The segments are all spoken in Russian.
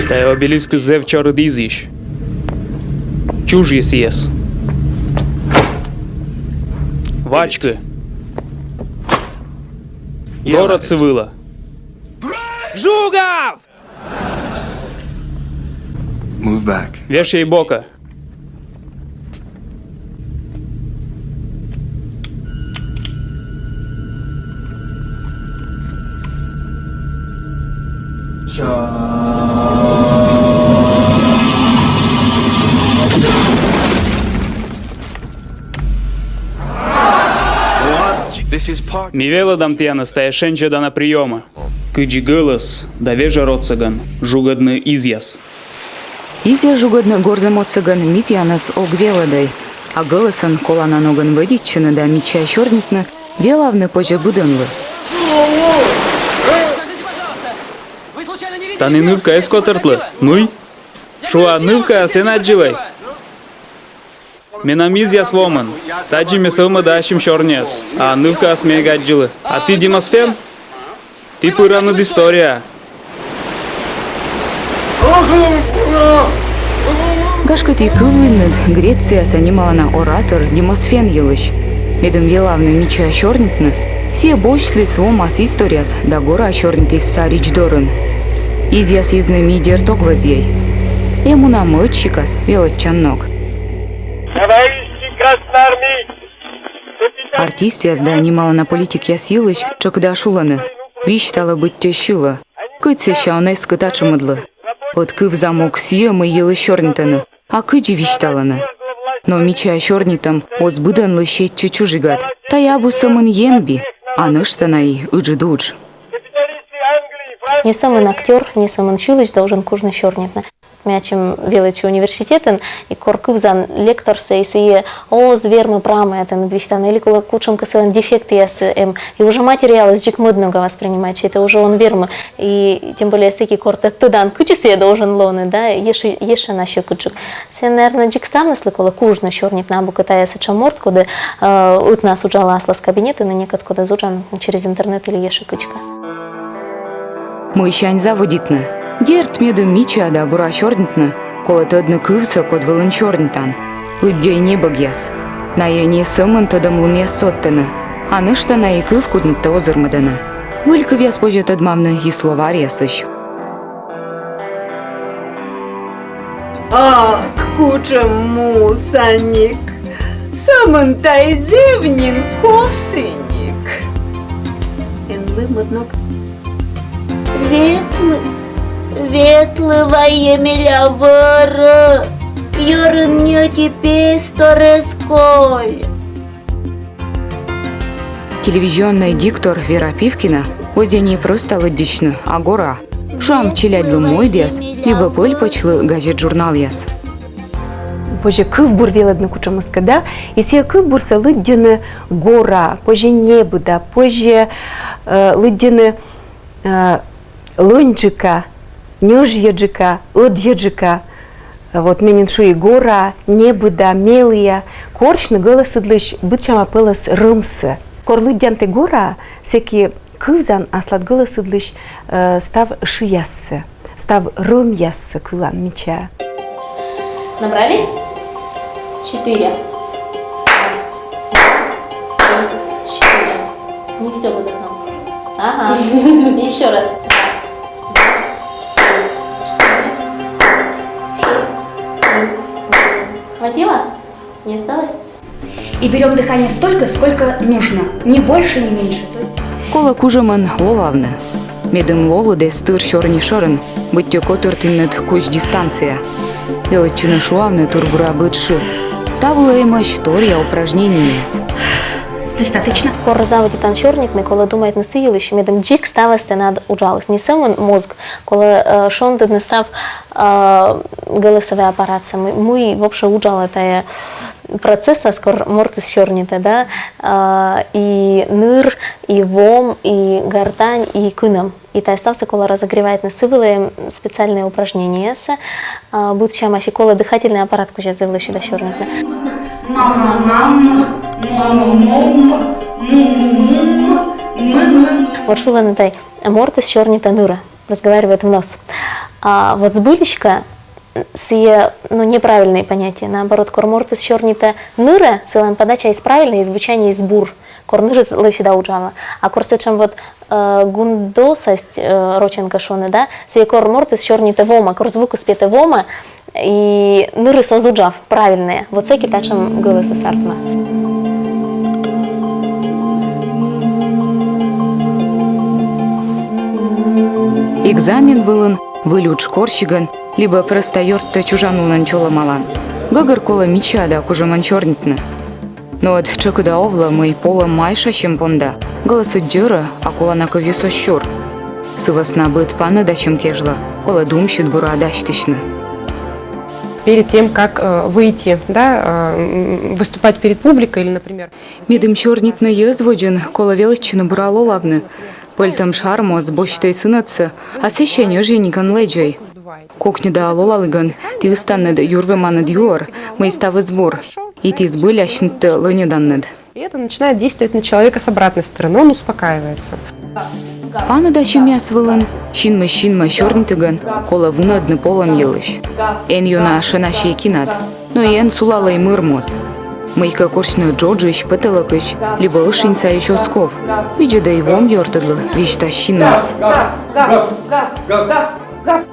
Тай обелиск зев чародизиш. Чужий съес. Вачка. Город Сывыла. Жугав! Move back. Вешай бока. This is part. Мивела дамтяна стаешенча да на приема. Кыджи голос, да вежа роцаган, жугадны изъяс. Изя жугодны горзам отсыган мит янас огвеладай, а голосан колана ноган водиччыны да мича щорнитны велавны позже будынлы. Таны нывка эскотыртлы, нуй? Шуа нывка сен аджилай. Менам изъяс воман, таджи месылмы дашим щорнес, а нывка смега аджилы. А ты Димасфен? Ты пыраны история. Гашкати кывынныд Греция санималана оратор Демосфен йылыш. Медым велавны мича щорнитны, все бочлы свомас историас да гора щорнитис саричдорын. Изяс изны мидер тогвазьей. Эмуна мытчикас велотчаннок. Товарищи красноармейцы! Артистиас да анималана политик яс йылыш чокда шуланы. Вещь стала быть тещила. Кыtse щаунай скытачымыдлы. От кыв замок сиемы йылы щорнитаны, а кыджи вишталаны. Но мича щорнитам оз быданлы щетче чужигат. Таябу самын енби, а ныштанай ыджы дудж. Не самый актер, не самый чилыч должен кужны щорнитны. Мячем величи университетен и коркывзан лектор сейси о звермы прамы это надвищтан или кола кучем кассан дефекты ясм и уже материалы с модного воспринимать это уже он вермы и тем более всякий корт тудан кучисе должен лоны да еше наши кучук се наверное джик ставнесли кола кужна щорнит набу катаяся чаморт кода от нас уджала с кабинеты на некот кода зуджан через интернет или еше кучка. Мы щань заводитны. Дерт медым мича да бура щорнитны, кола тодны кывса код вылын щорнитан. Уддёй небо гяс. На ене сымын тодым лун яс соттыны, а нышта на и кыв куднты озырмыдыны. Вылькы вяс позже тодмавны и словарь ясыш. Ах, куча мусаник, самын тайзевнин косыник. Энлы мыднок. Ветлы воемеля вара, ярын не теперь сторесколь. Телевизионный диктор Вера Пивкина оде не просто лыдичны, а гора. Шам челядлы мой дес, либо пыль почлы газет журнал яс. Позже кывбур веладны кучамыска, да? Если кывбурса лыддины гора, позже небо, да, позже лыддины лонджика, нёжьеджика, одьеджика, вот мененшуи гора, небо, да, мелия, корчны голосы длыш, бычама пылас рымсы. Корлы дянты гора, всякие кывзан аслат голосы длыш, став шиясы, став рым ясы кылан меча. Набрали? 4. Раз, 2, 3, 4. Не все выдохнул. Ага. Еще раз. Раз, 2, 3, 4, 5, 6, 7, 8. Хватило? Не осталось? И берем дыхание столько, сколько нужно. Ни больше, ни меньше. Кола кужаман ловавны. Медым лолы де стыр щорни шорын, будь котыртыннет куч дистанция. Величины шуавны турбура бытши. Тавла имаш тория упражнений. Достаточно. Кора заводи танчорник, коли думають на силищ, медом джик ставити над уджалось. Не сам мозг, коли шонтед не став голосовий апарат. Ми вообще уджали та процеса, скоро мортис чорніте, да? І нир, і вом, і гортань, і кынам. И та стався, коли разогревает насывали специальные упражнения. Будет чама, коли дыхательный аппарат куча завлещи до чорніте. Вот шула на тай мортис чорніта нира. Разговаривает в нос. А вот сбылищка сие, ну, неправильные понятия. Наоборот, кормортис чернита ныра, силан подача есть правильная, и звучание есть бур. Корныры лысida уджава. А корсечем вот гундосость роченка шоны, да, сие кормортис чернита вома, корзвуку спете вома, и ныры созуджав, правильные. Вот це китачем голоса сартма. Экзамен вылын, вылюдж корщиган, либо просто йортта чужанулан чола малан. Гагар кола мича да кужаман чернитны. Но от чекуда овла мой пола майша щемпонда, голосы дёра, а кола на ковисо щур. Сывасна быт пана да щемкежла, кола думщит бура дащтычны. Перед тем, как выйти, да, выступать перед публикой или, например... Медым чернитны езводжен, кола величчины бура лолавны. Польтам шармоз бощтой сынатсы, а сещение женикан леджей. Кокнеда лолалыган, ты станнед юрвеманед юр, мы ставы сбор, и ты сбылящнт лынеданнед. И это начинает действовать на человека с обратной стороны, он успокаивается. Пана дачи мяс вылын, щинма чернитыган, кола вунадны полом елыш. Эн юна шанаши кинат, но и эн сулалай мырмоз. Мыйка коршны джоджищ пыталакыш, либо ушинца еще сков. Виджеда и вом йортыдлы, вещта щинмас.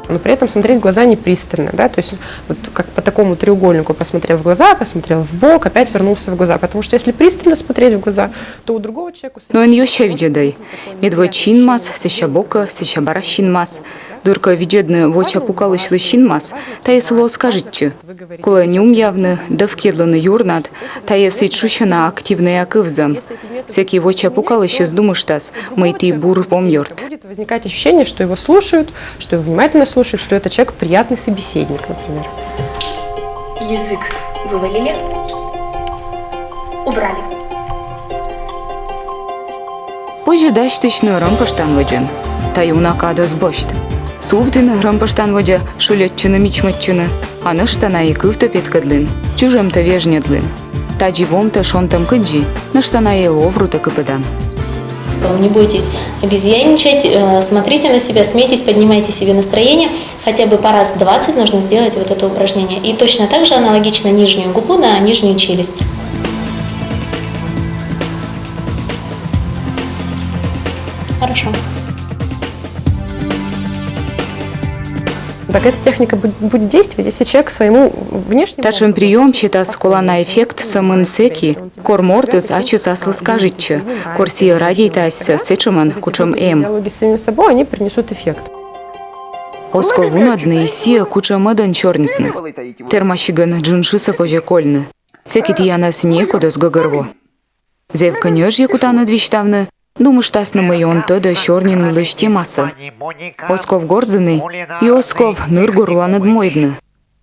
Но при этом смотреть в глаза не пристально, да, то есть вот как по такому треугольнику посмотрел в глаза, посмотрел в бок, опять вернулся в глаза, потому что если пристально смотреть в глаза, то у другого человека... Но он еще виджедай. Медвой чинмас, сеща бока, сеща бара щинмас. Дурка виджедны воча пукалышлы щинмас, та есло скажетче. Кола нюм явны, да вкедланы юрнат, та если чущена активная акывзам. Всякий воча пукалыще сдумыштас, мэй ты бур вом йорт. Будет возникать ощущение, что его слушают, что его внимательно слушают, что этот человек приятный собеседник, например. Язык вывалили, убрали. Позже дащтычны рампаштан воджен, та юнака дозбощт. Цувдын рампаштан воджа шулетчыны мичматчыны, аны штана и кывта петкадлын, чужем-то вежнедлын. Та дживом-то шонтам кыджи, на штана и ловру-то кыпыдан. Не бойтесь обезьянничать, смотрите на себя, смейтесь, поднимайте себе настроение. Хотя бы по раз 20 нужно сделать вот это упражнение. И точно так же аналогично нижнюю губу на нижнюю челюсть. Хорошо. Так эта техника будет действовать, если человек своему внешнему... Ташем прием считас кола на эффект самынсеки, кормортус ачусаслы скажетче, корси радийтайся сечеман кучем эм. Диалоги с самим собой, они принесут эффект. Оско вунадны и сия кучем эден чернитны. Термащиган джиншиса пожекольны. Всеки тиянас некуда с гагарво. Зевка нежье кутана двищтавны, думаю, штасны мы он тода чернин лыш темаса. Осков горзыны и осков ныргурла надмойдны.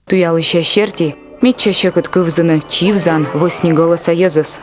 Туялыща щерти, метча щекот кывзыны, чивзан, восни голоса езас.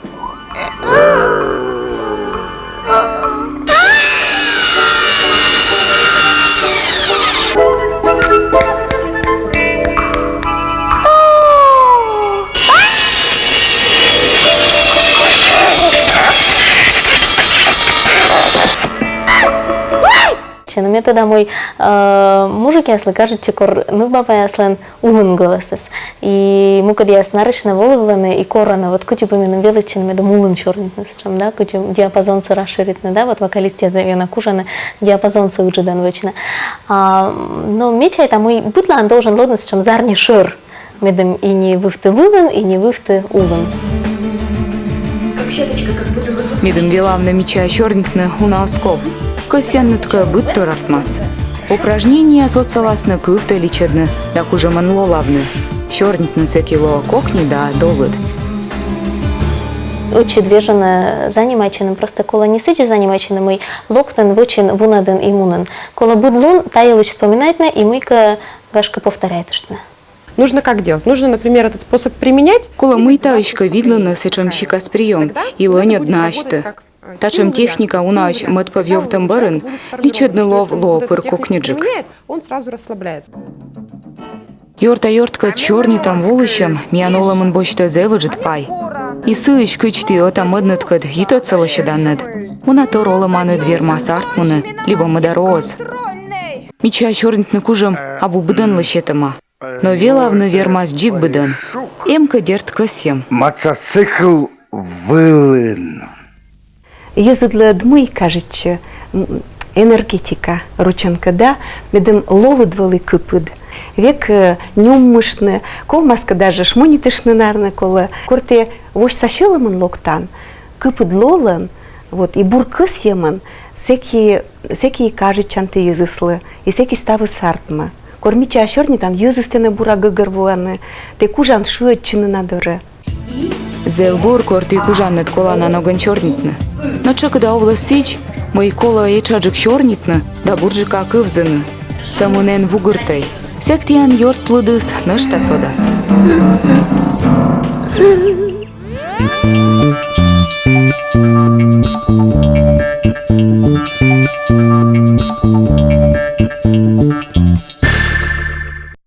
Но мне тогда мой мужик ясли кажет, чекор нубава яслен улын голосес. И мы когда яс нарычно волывланы и корона, вот куча помимо величинами да улын чернитнес, чем да, куча диапазонцы расширитны, да, вот вокалист я завена кужаны диапазонцы уджидан вечно. Но мечай там мой бытлан должен лоднес, чем зарни шир, медом и не вывты вылын, и не вывты улын. Как щеточка, как будто бы... Медом велавна меча чернитны уна осков. Косяннытка быт артмас. Упражнения соцаласны кывта личедны, да кужеман лолавны. Чернитны секило кокни да довыд. Очи движены занимайченым, просто кола не сычи занимайченым, и локтен, вычин, вунаден и мунен. Кола будлун, таилыч вспоминает, и мыка гашка повторяет что. Нужно как делать? Нужно, например, этот способ применять. Кола мыйтаечка видлана сечем щикас прием, и лынет нашты. Тачем техника унач мат повьёвтам барын, личедны лов лопыр кокнюджик. Он сразу расслабляется. Йорта-йортка чернитам волыщам, мианоламын бочта зевыджит пай. И сыыч кычты отам эдныткад гито целощеданнед. Уна то роламаны двермас артмуны, либо мадароз. Мича чорнитны кужам абу быдан лыщетыма. Но велавны вермас джик быдан. Эмка дерт косем. Мотоцикл вилин. Езыдлы дмый, кажется, энергетика ручанка, да, медем лолудвали кыпыд. Век нюммышны, кол маска даже шмонитышны нарны колы. Корте вош сашилымын локтан, кыпыд лолын, вот, и буркыс емын, секи кажычанты езыслы, и секи ставы сартмы. Кормича ашорнитан езыстены бурагы гырвуаны, те кужан шуетчыны надыры. Зелбур корты кужаннет колана ноган чорнитны. Но чакыда овлас сич, мои кола ечаджик чорнитны, да бурджика кывзыны. Самунен вугыртай. Сектиян йорт плыдыс нышта содас.